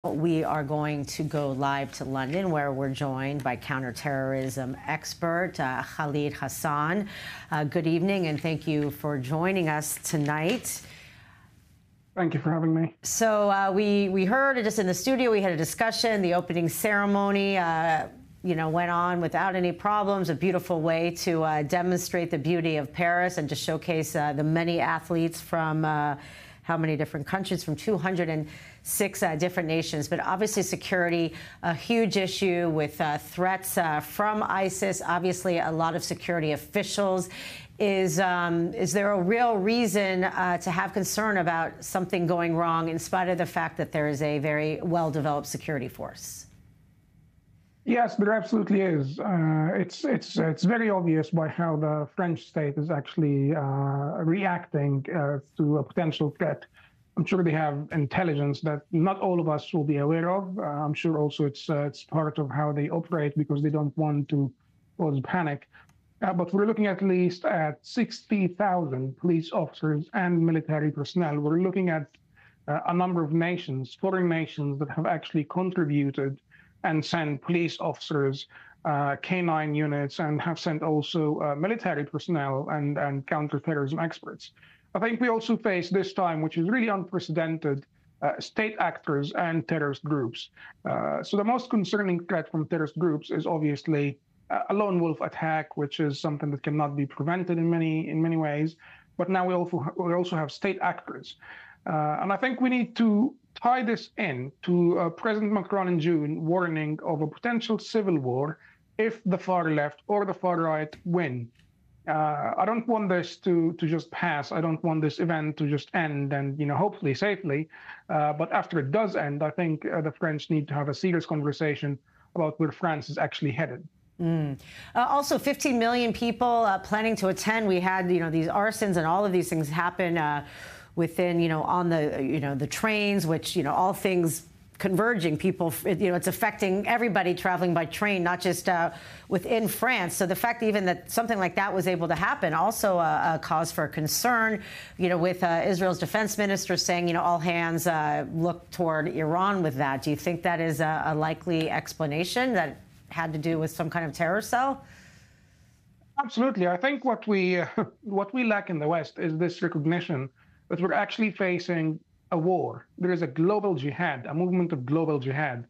We are going to go live to London, where we're joined by counterterrorism expert Khalid Hassan. Good evening, and thank you for joining us tonight. Thank you for having me. So we heard just in the studio, we had a discussion. The opening ceremony, went on without any problems. A beautiful way to demonstrate the beauty of Paris and to showcase the many athletes from how many different countries, from 206 different nations. But obviously security, a huge issue with threats from ISIS. Obviously a lot of security officials. Is there a real reason to have concern about something going wrong in spite of the fact that there is a very well-developed security force? Yes, there absolutely is. It's very obvious by how the French state is actually reacting to a potential threat. I'm sure they have intelligence that not all of us will be aware of. I'm sure also it's part of how they operate because they don't want to cause panic. But we're looking at least at 60,000 police officers and military personnel. We're looking at a number of nations, foreign nations, that have actually contributed and sent police officers, K9 units, and have sent also military personnel and counterterrorism experts. I think we also face this time, which is really unprecedented, state actors and terrorist groups. So the most concerning threat from terrorist groups is obviously a lone wolf attack, which is something that cannot be prevented in many ways. But now we also have state actors. And I think we need to tie this in to President Macron in June warning of a potential civil war if the far left or the far right win. I don't want this to just pass. I don't want this event to just end and hopefully safely. But after it does end, I think the French need to have a serious conversation about where France is actually headed. Also, 15 million people planning to attend. We had these arsons and all of these things happen within on the trains, which all things converging. People, it's affecting everybody traveling by train, not just within France. So the fact even that something like that was able to happen, also a cause for concern. With Israel's defense minister saying all hands look toward Iran with that. Do you think that is a likely explanation that had to do with some kind of terror cell? Absolutely. I think what we lack in the West is this recognition that we're actually facing a war. There is a global jihad, a movement of global jihad.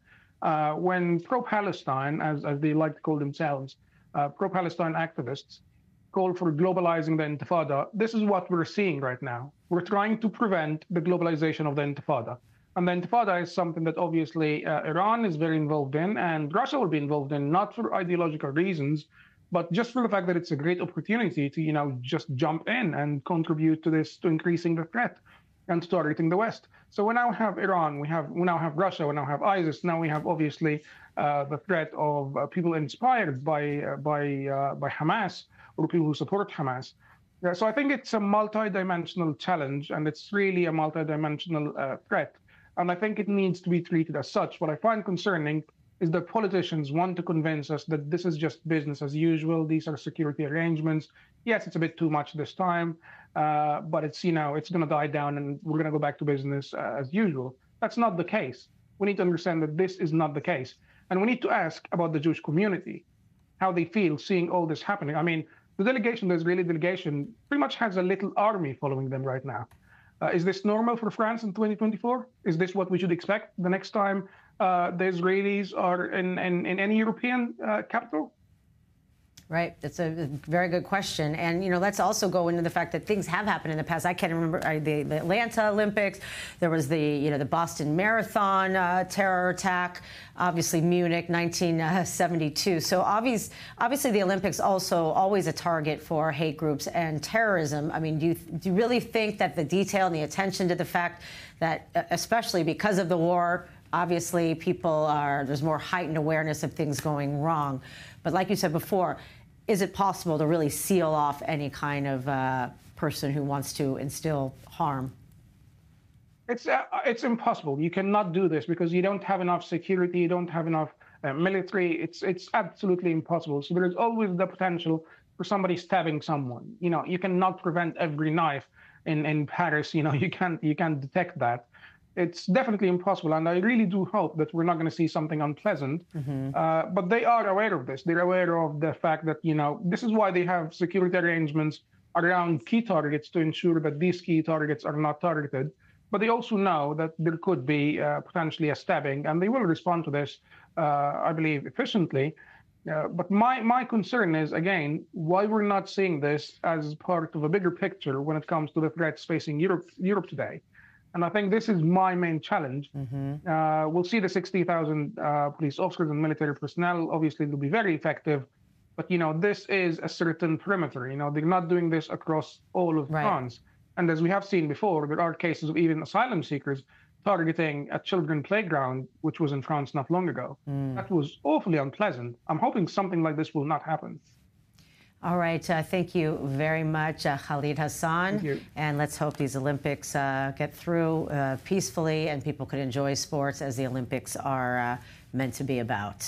When pro-Palestine, as they like to call themselves, pro-Palestine activists call for globalizing the Intifada, this is what we're seeing right now. We're trying to prevent the globalization of the Intifada. And the Intifada is something that obviously Iran is very involved in, and Russia will be involved in, not for ideological reasons, but just for the fact that it's a great opportunity to, just jump in and contribute to this, to increasing the threat and to targeting the West. So we now have Iran, we now have Russia, we now have ISIS, now we have obviously the threat of people inspired by Hamas or people who support Hamas. So I think it's a multi-dimensional challenge, and it's really a multi-dimensional threat. And I think it needs to be treated as such. What I find concerning is that politicians want to convince us that this is just business as usual. These are security arrangements. Yes, it's a bit too much this time, but it's it's going to die down and we're going to go back to business as usual. That's not the case. We need to understand that this is not the case. And we need to ask about the Jewish community, how they feel seeing all this happening. I mean, the Israeli delegation, pretty much has a little army following them right now. Is this normal for France in 2024? Is this what we should expect the next time the Israelis are in any European capital? Right. That's a very good question. And, let's also go into the fact that things have happened in the past. I can remember the Atlanta Olympics. There was the Boston Marathon terror attack, obviously Munich, 1972. So obviously the Olympics also always a target for hate groups and terrorism. I mean, do you really think that the detail and the attention to the fact that, especially because of the war, obviously there's more heightened awareness of things going wrong. But like you said before, is it possible to really seal off any kind of person who wants to instill harm? It's impossible. You cannot do this because you don't have enough security, you don't have enough military. It's absolutely impossible. So there is always the potential for somebody stabbing someone. You cannot prevent every knife in Paris. You can't detect that. it's definitely impossible. And I really do hope that we're not going to see something unpleasant. But they are aware of this. They're aware of the fact that, this is why they have security arrangements around key targets to ensure that these key targets are not targeted. But they also know that there could be potentially a stabbing, and they will respond to this, I believe, efficiently. But my concern is, again, why we're not seeing this as part of a bigger picture when it comes to the threats facing Europe today. And I think this is my main challenge. We'll see the 60,000 police officers and military personnel. Obviously, they'll be very effective. But, this is a certain perimeter. They're not doing this across all of France. And as we have seen before, there are cases of even asylum seekers targeting a children's playground, which was in France not long ago. That was awfully unpleasant. I'm hoping something like this will not happen. All right. Thank you very much, Khalid Hassan. Thank you. And let's hope these Olympics get through peacefully and people can enjoy sports as the Olympics are meant to be about.